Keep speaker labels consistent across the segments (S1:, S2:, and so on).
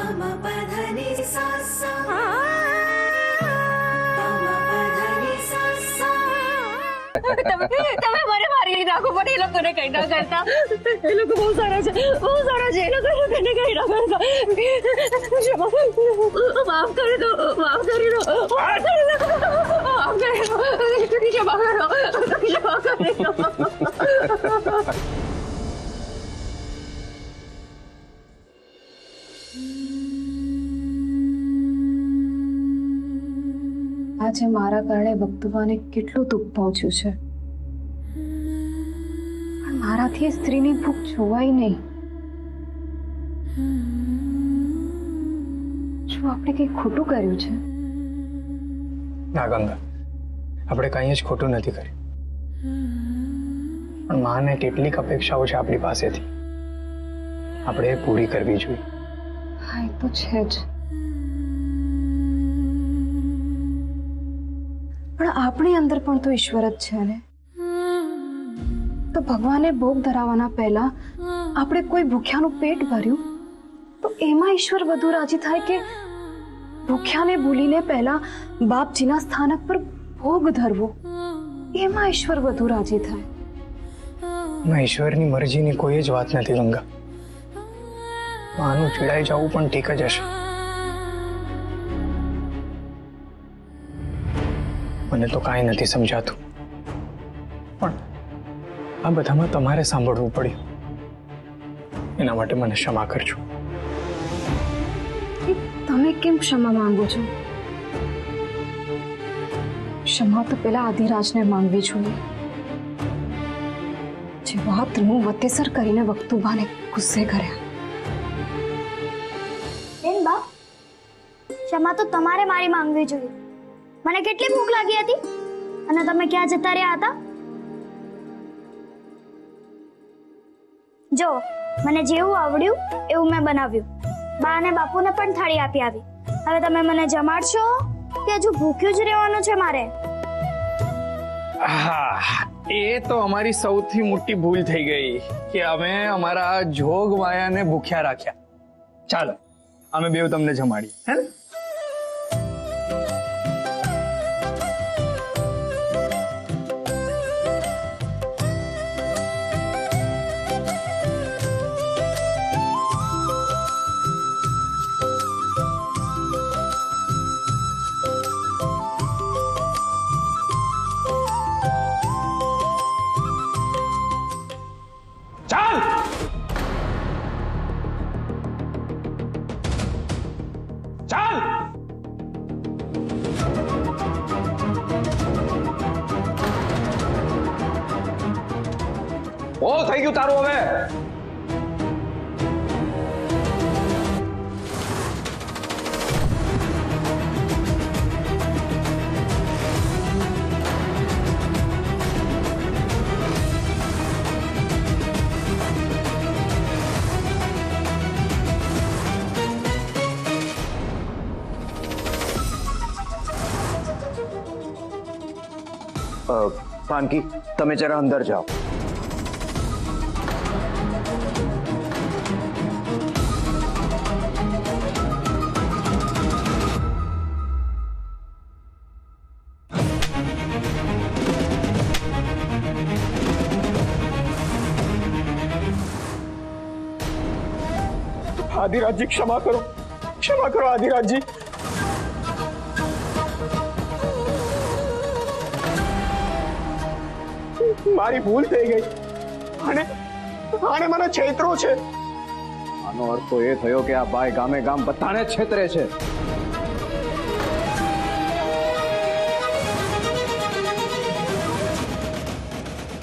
S1: તમે મને મારી નાખો પણ એ લોકોને કઈ ના કરતા. એ લોકો બહુ સારા છે, બહુ સારા છે. એ લોકોને કઈ ના કરતા. માફ કરી દો, માફ કરી દો, માફ કરી દો, માફ કરી દો, ક્ષમા કરો, ક્ષમા કરી દો.
S2: આજે મારા કારણે વક્તુબાને કેટલું દુઃખ પહોંચ્યું છે, પણ મારાથી સ્ત્રીની ભૂખ જોવાય નહીં. શું આપણે કંઈ ખોટું કર્યું છે?
S3: ના ગંગા, આપણે કંઈ જ ખોટું નથી કર્યું, પણ માને કેટલીક અપેક્ષાઓ છે આપણી પાસેથી, આપણે એ પૂરી કરવી જોઈએ.
S2: હા, એ તો છે જ, પણ આપણી અંદર પણ તો ઈશ્વર જ છે ને. તો ભગવાને ભોગ ધરાવવાના પહેલા આપણે કોઈ ભૂખ્યાનું પેટ ભર્યું તો એમાં ઈશ્વર વધુ રાજી થાય કે ભૂખ્યાને ભૂલીને પહેલા બાપજીના સ્થાનક પર ભોગ ધરવો, એમાં ઈશ્વર વધુ રાજી થાય?
S3: એમાં ઈશ્વરની મરજીની કોઈ જ વાત નથી ગંગા. માનું ચીડાઈ જવું પણ ઠીક જ હશે. મને તો કાંઈ નથી સમજાતું, પણ આ બધામાં તમારે સાંભળવું પડ્યું, એના માટે મને ક્ષમા કરજો.
S2: તમે કેમ ક્ષમા માંગો છો? ક્ષમા તો પેલા આદિરાજને માંગવી જોઈએ, જે વાતનું વતેસર કરીને વક્તુબાને ગુસ્સે કર્યા.
S4: બેન બા, ક્ષમા તો તમારે મારી માંગવી જોઈએ. મને કેટલી ભૂખ લાગી હતી અને તમે ક્યાં જતા રહ્યા હતા? જો, મને જેવું આવડ્યું એવું મેં બનાવ્યું. બા અને બાપુને પણ થાળી આપી આવી. હવે તમે મને જમાડશો કે હજુ ભૂખ્યું જ રહેવાનું છે મારે?
S5: હા, એ તો અમારી સૌથી મોટી ભૂલ થઈ ગઈ કે અમે અમારા જોગ માયાને ભૂખ્યા રાખ્યા. ચાલો, અમે બેવ તમને જમાડીએ, હે ને?
S6: ઓ થઈ ગયું તારું હવે. પાનકી, તમે જરા અંદર જાઓ.
S3: આદિરાજજી, ક્ષમા કરો, ક્ષમા કરો આદિરાજજી. મારી ભૂલ થઈ ગઈ, અને મને છેતરો છે.
S6: આનો અર્થ તો એ થયો કે આ બાઈ ગામે ગામ બધાને છેતરે છે.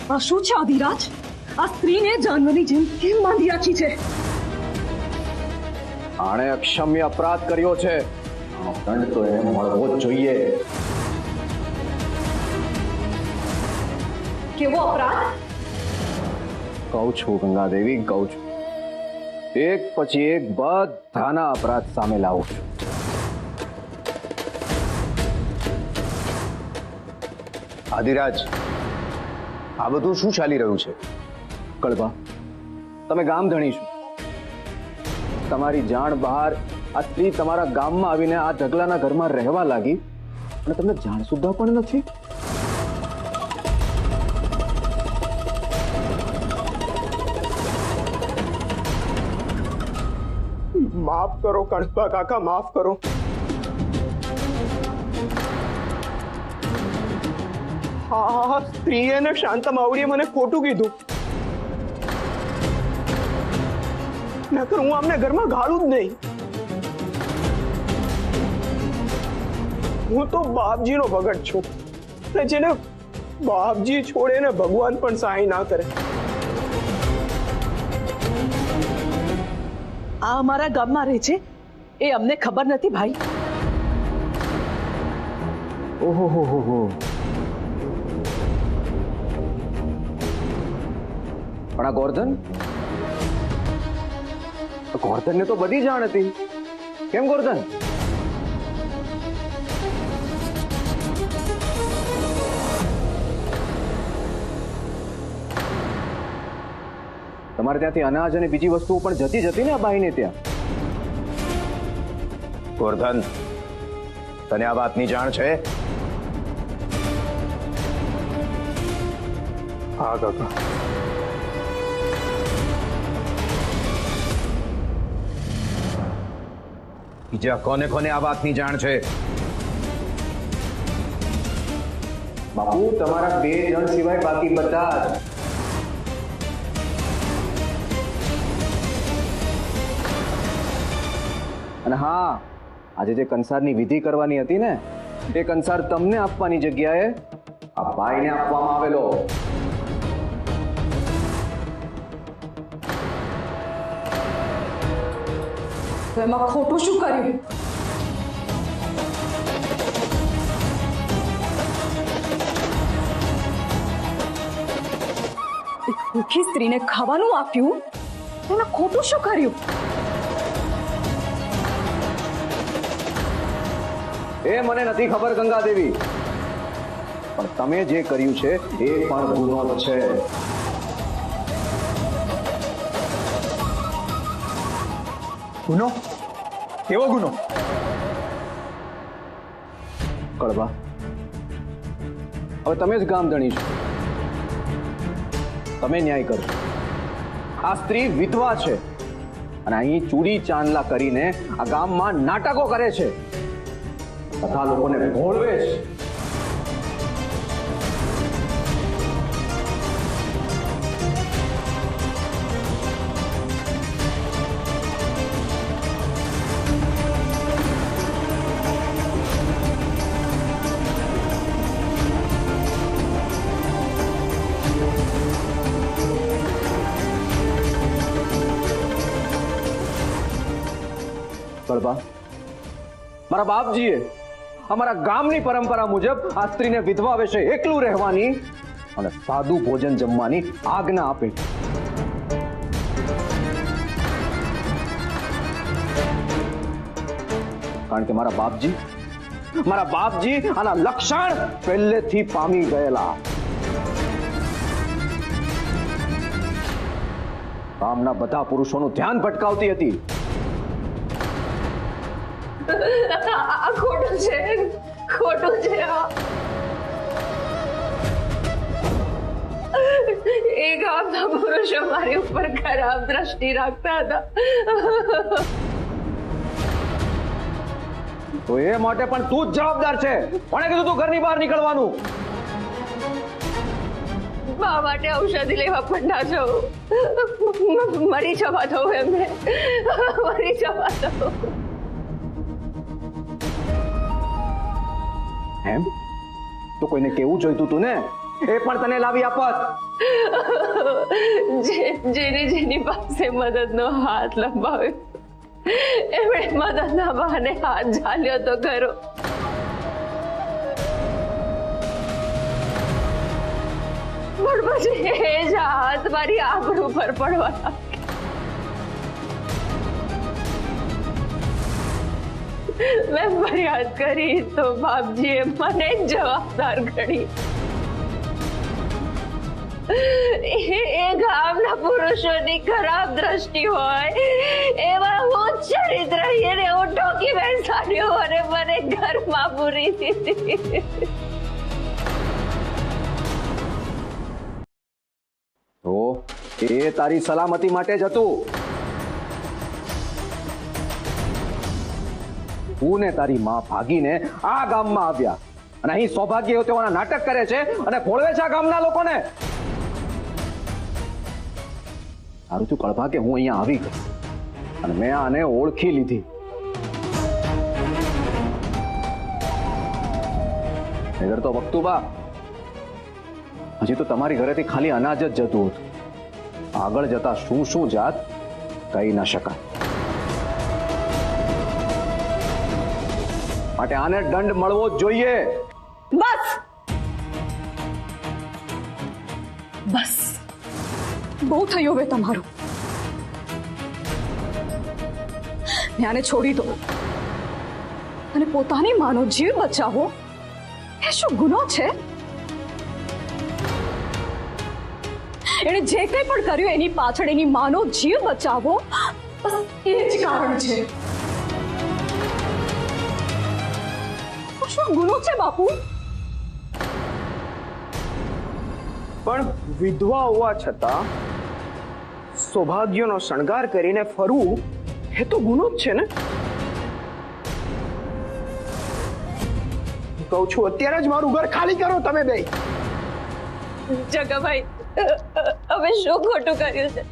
S1: આ શું છે આદિરાજ? આ સ્ત્રીને જાનવરની જેમ કેમ બાંધી રાખી છે?
S6: આણે અક્ષમ્ય અપરાધ કર્યો છે, દંડ તો એને મળવો જ જોઈએ.
S1: કેવો અપરાધ?
S6: કહું છું ગંગા દેવી, કહું છું. એક પછી એક બધાના અપરાધ સામે લાવું છું. આદિરાજ, આ બધું શું ચાલી રહ્યું છે? કળભા, તમે ગામ ધણી છો, તમારી જાણ બહાર આ સ્ત્રી તમારા ગામમાં આવીને આ ઢગલાના ઘરમાં રહેવા લાગી અને તમને જાણ સુદ્ધા પણ નથી.
S7: માફ કરો કણપા કાકા, માફ કરો. હા, સ્ત્રીએ ને શાંતા માવડીએ મને ખોટું કીધું. નકર હું આમને ઘરમાં ગાળું જ નહીં. હું તો બાપજીનો ભગત છું, અને જેને બાપજી છોડે ને ભગવાન પણ સહાય ના કરે.
S8: આ અમારા ગામમાં રહે છે એ અમને ખબર નથી ભાઈ.
S6: ઓહો હો હો હો. પણ આ ગોર્ધન ને તો બધી જાણ હતી. કેમ ગોર્ધન? તમારે ત્યાંથી અનાજ અને બીજી વસ્તુઓ પણ જતી જ હતી ને આ બાઈને ત્યાં.
S9: ગોર્ધન, તને આ વાતની જાણ છે?
S3: હા કાકા.
S9: બીજા કોને કોને આ વાતની જાણ છે?
S6: બાપુ, તમારા 2 જણ સિવાય બાકી બધા જ. અને હા, આજે જે કંસારની વિધિ કરવાની હતી ને, એ કંસાર તમને આપવાની જગ્યાએ આ ભાઈને આપવામાં આવેલો.
S2: તો એમાં ખોટું શું કર્યું? એક ભૂખી સ્ત્રીને ખાવાનું આપ્યું, એમાં ખોટું શું કર્યું?
S6: એ મને નથી ખબર ગંગા દેવી, પણ તમે જે કર્યું છે એ પણ ગુનો છે.
S3: ગુનો? કેવો ગુનો?
S6: કળવા, હવે તમે જ ગામ ધણી છો, તમે ન્યાય કરશો. આ સ્ત્રી વિધવા છે અને અહીં ચૂડી ચાંદલા કરીને આ ગામમાં નાટકો કરે છે તથા લોકોને ભોળવે છે. કળવા, મારા બાપજીએ અમારા ગામની પરંપરા મુજબ આ સ્ત્રીને વિધવા વેશે એકલું રહેવાની અને સાદું ભોજન જમવાની આજ્ઞા આપી. કારણ કે મારા બાપજી આના લક્ષણ પહેલેથી પામી ગયેલા. ગામના બધા પુરુષોનું ધ્યાન ભટકાવતી હતી.
S1: આ ખોટું છે, ખોટું છે. એ ગામના પુરુષો મારી ઉપર ખરાબ દ્રષ્ટિ રાખતા હતા.
S6: તો એ માટે પણ તું જ જવાબદાર છે. કોણે કીધું તું ઘરની બહાર નીકળવાનું?
S1: બા માટે ઔષધિ લેવા પણ ના જવું. મરી જવા દઉં એમને, મરી જવા દઉં.
S6: એમ તો કોઈને કેવું જોઈતું તું ને, એ પણ તને લાવી આપત.
S1: જેની પાસે મદદનો હાથ લંબાવ્યો એમણે મદદના બહાને હાથ ઝાલ્યો તો ખરો. પણ પછી એ જ હાથ મારી આબરૂ પર પડવા લાગ્યો. મેં ફરિયાદ કરી તો બાપજીએ મને જ જવાબદાર ગણી. એ ગામના પુરુષોની ખરાબ દ્રષ્ટિ હોય એવા ઉચ્ચ ચરિત્ર એને હું બેસાડ્યો અને મને ઘરમાં પૂરી દીધી.
S6: તો એ તારી સલામતી માટે જ હતું. તું ને તારી માં ભાગીને આ ગામમાં આવ્યા અને અહીં સૌભાગ્ય તેઓના નાટક કરે છે અને ભોળવે છે આ ગામના લોકોને. સારું તું કળભા કે હું અહીંયા આવી ગઈ અને મેં આને ઓળખી લીધી. નહીતર તો વક્તુબા હજી તો તમારી ઘરેથી ખાલી અનાજ જ જતું હતું. આગળ જતા શું શું જાત કહી ન શકાય. માટે આને દંડ મળવો જ જોઈએ.
S8: બસ બસ બહુ થયું હવે તમારું. આને છોડી દો અને પોતાની માનો જીવ બચાવો એ શું ગુનો છે? એણે જે કંઈ પણ કર્યું એની પાછળ એની માનો જીવ બચાવો બસ એ જ કારણ છે. શું ગુનો છે બાપુ?
S7: પણ વિધવા હોવા છતાં સૌભાગ્યનો શણગાર કરીને ફરવું એ તો ગુનો જ છે ને. કહું છું અત્યારે જ મારું ઘર ખાલી કરો તમે બે.
S1: જગાભાઈ હવે શું ખોટું કર્યું છે?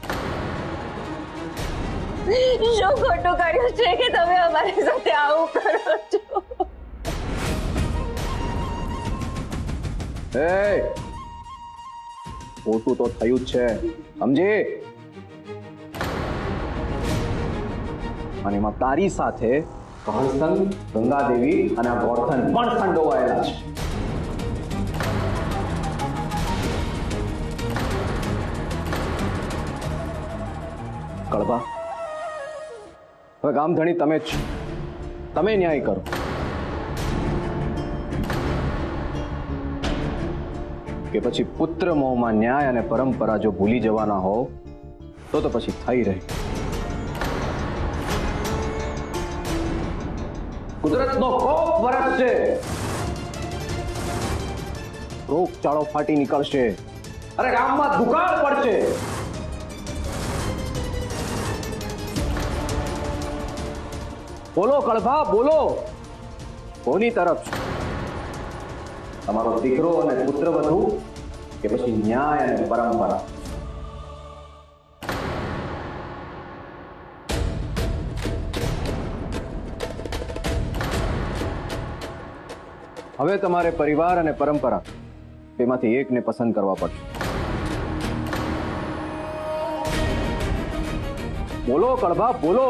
S1: શું ખોટું કર્યું છે કે તમે અમારી સાથે આવું કરો છો?
S6: ખોટું તો થયું જ છે સમજી. અને એમાં તારી સાથે કહલસંગ, ગંગાદેવી અને આ ગોરધન પણ સંડોવાયેલા છે. કળભા હવે ગામધણી તમે જ છો. તમે ન્યાય કરો. કે પછી પુત્ર મોહમાં ન્યાય અને પરંપરા જો ભૂલી જવાના હોવ તો પછી થઈ રહી. કુદરતનો કોપ વરસશે, રોગચાળો ફાટી નીકળશે, અરે ગામમાં દુકાળ પડશે. બોલો કળભા બોલો, કોની તરફ? તમારો દીકરો અને પુત્રવધુ કે પછી ન્યાય અને પરંપરા? હવે તમારે પરિવાર અને પરંપરા તેમાંથી એકને પસંદ કરવા પડશે. બોલો કળભા બોલો.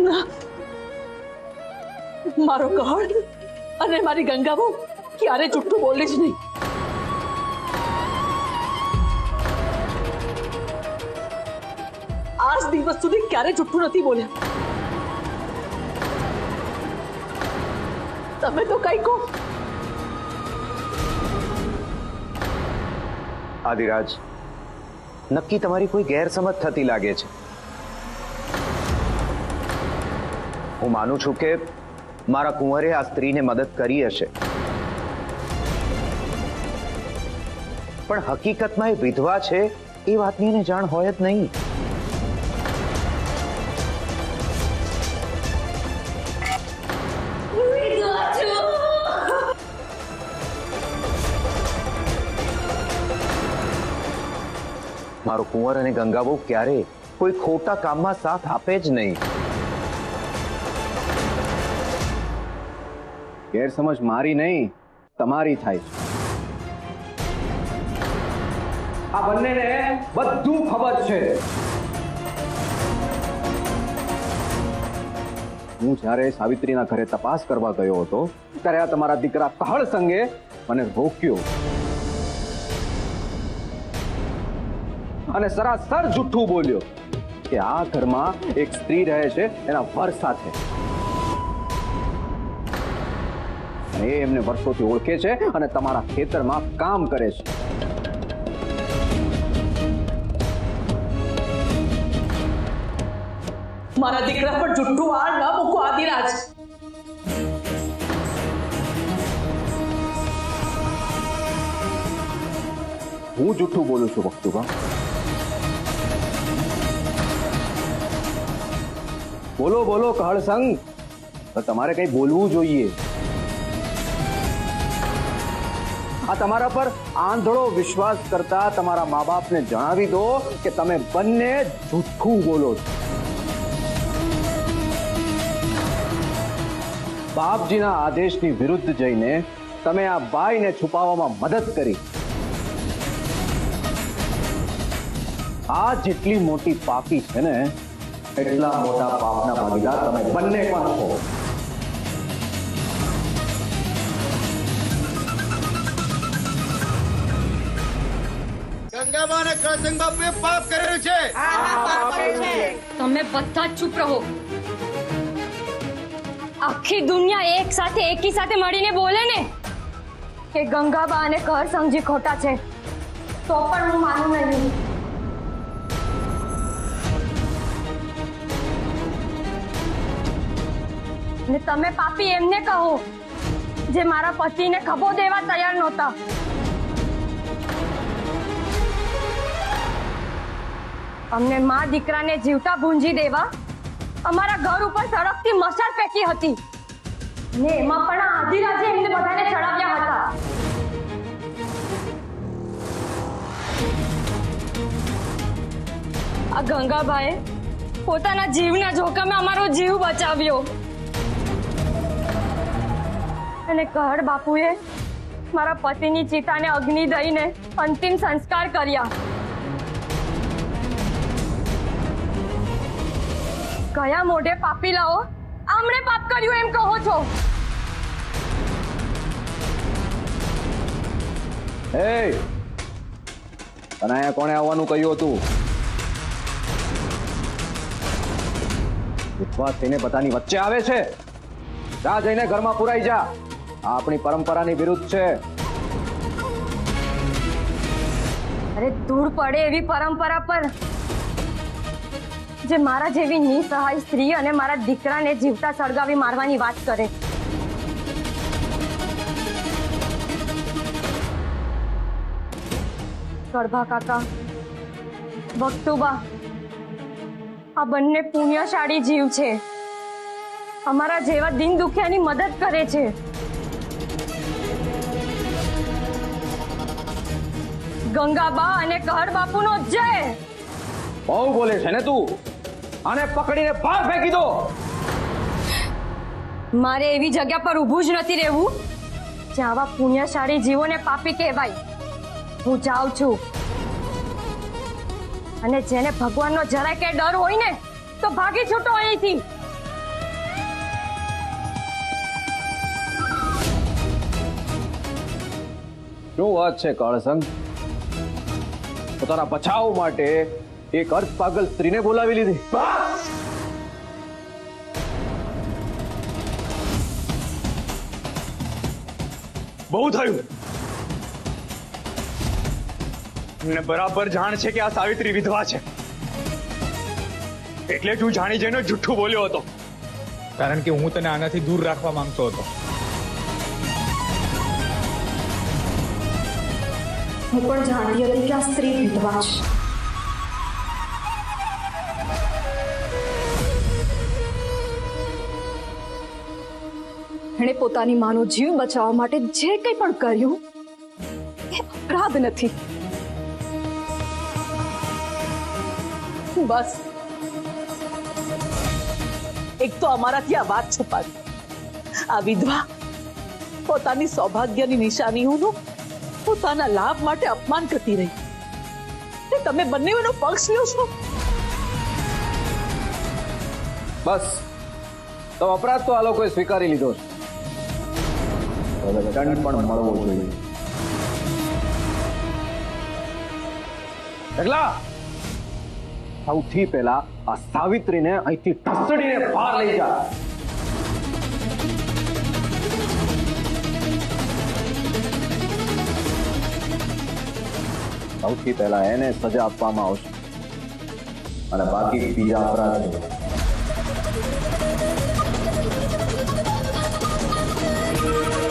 S8: ના, મારો કહળ અને મારી ગંગાબહુ ક્યારે જુઠ્ઠું બોલે જ નહીં. આજ દિવસ સુધી ક્યારે જુઠ્ઠું નથી બોલ્યા. તમે તો કઈ કહો.
S9: આદિરાજ, નક્કી તમારી કોઈ ગેરસમજ થતી લાગે છે. હું માનું છું કે મારા કુંવરે આ સ્ત્રીને મદદ કરી હશે, પણ હકીકતમાં એ વિધવા છે એ વાતની એને જાણ હોય જ નહીં. મારો કુંવર અને ગંગાબહુ ક્યારે કોઈ ખોટા કામમાં સાથ આપે જ નહીં.
S6: ગેરસમજ મારી નહીં તમારી થાય છે. આ બંનેને બધું ખબર છે. હું જ્યારે સાવિત્રીના ઘરે તપાસ કરવા ગયો હતો ત્યારે આ તમારા દીકરા કહળ સંગે મને રોક્યો અને સરાસર જુઠ્ઠું બોલ્યો કે આ ઘરમાં એક સ્ત્રી રહે છે એના વર સાથે. એ એમને વર્ષોથી ઓળખે છે અને તમારા ખેતરમાં કામ કરે છે.
S10: મારા દીકરા પર જુઠ્ઠું વાળ ન મૂકો આદિરાજ.
S6: હું જુઠ્ઠું બોલું છું વક્તુબા? બોલો બોલો કહળસંગ, તમારે કઈ બોલવું જોઈએ. આ તમારા પર આંધળો વિશ્વાસ કરતા તમારા મા બાપને જણાવી દો કે તમે બંને જુઠ્ઠું બોલો છો. બાપજીના આદેશની વિરુદ્ધ જઈને તમે આ બાઈને છુપાવવામાં મદદ કરી. આ જેટલી મોટી પાપી છે ને, એટલા મોટા પાપના ભાગીદાર તમે બંને પણ છો.
S11: ગંગાબાને કૃષ્ણ બાપુએ પાપ કર્યું છે.
S1: તમે બધા જ ચૂપ રહો. આખી દુનિયા એક સાથે એકી સાથે મળીને બોલે ને કે ગંગાબા અને ઘર સમજી ખોટા છે, તો પણ હું માનું નહીં. ને તમે પાપી એમને કહો જે મારા પતિને ખભો દેવા તૈયાર નહોતા. અમને મા દીકરાને જીવતા ભૂંજી દેવા અમારા ઘર ઉપર સડકથી મસાલ ફેંકી હતી, ને એમાં પણ આ આદિરાજે એમને બધાને ચડાવ્યા હતા. આ ગંગાબાએ પોતાના જીવના જોખમે અમારો જીવ બચાવ્યો, અને કહડ બાપુએ મારા પતિની ચિતાને અગ્નિ દઈને અંતિમ સંસ્કાર કર્યા. કયા મોઢે પાપી લાવો આમણે પાપ કર્યું એમ કહો છો?
S6: એ તને અહીંયા કોણે આવવાનું કહ્યું હતું? વિશ્વાસ થઈને બધાની વચ્ચે આવે છે. જા જઈને ઘરમાં પુરાઈ જા. આ આપણી પરંપરાની વિરુદ્ધ છે.
S1: અરે દૂર પડે એવી પરંપરા પર જે મારા જેવી નિસહાય સ્ત્રી અને મારા દીકરાને જીવતા સળગાવી મારવાની વાત કરે. ગરભા કાકા, વક્તુબા, આ બંને પુણ્યશાળી જીવ છે. અમારા જેવા દિન દુખિયાની મદદ કરે છે. ગંગાબા અને કહર બાપુનો જય.
S6: બહુ બોલે છે ને તું. આને પકડીને બહાર ફેંકી દો.
S1: મારે એવી જગ્યા પર ઊભું જ નથી રહેવું જ્યાં આવા પુણ્યશાળી જીવોને પાપી કહેવાય. હું જાઉં છું, અને જેને ભગવાનનો જરાય કે ડર હોય ને તો ભાગી છૂટો અહીંથી.
S6: શું વાત છે કાળસંગ? પોતાના બચાવ માટે એક અર્ધ પાગલ સ્ત્રીને બોલાવી લીધી.
S7: બહુ થયું. મને બરાબર જાણ છે કે આ સાવિત્રી વિધવા છે, એટલે જ હું જાણી જઈને જુઠ્ઠું બોલ્યો હતો.
S5: કારણ કે હું તને આનાથી દૂર રાખવા માંગતો હતો.
S2: હું પણ જાણતી હતી કે આ સ્ત્રી વિધવા છે. એણે પોતાની માનો જીવ બચાવવા માટે જે કંઈ પણ કર્યું એ અપરાધ નથી.
S10: બસ એક તો અમારાથી આ વાત છુપાવી. આ વિધવા પોતાની સૌભાગ્યની નિશાનીઓનું પોતાના લાભ માટે અપમાન કરતી રહી. તમે બંને એનો પક્ષ લ્યો છો.
S6: બસ તો અપરાધ તો આ લોકોએ સ્વીકારી લીધો છે. હવે દંડ પણ મળવો જોઈએ. ઢગલા, સૌથી પહેલા આ સાવિત્રીને અહીંથી ઢસડીને બહાર લઈ જા. સૌથી પહેલા એને સજા આપવામાં આવશે, અને બાકી બીજા અપરાધ
S11: છે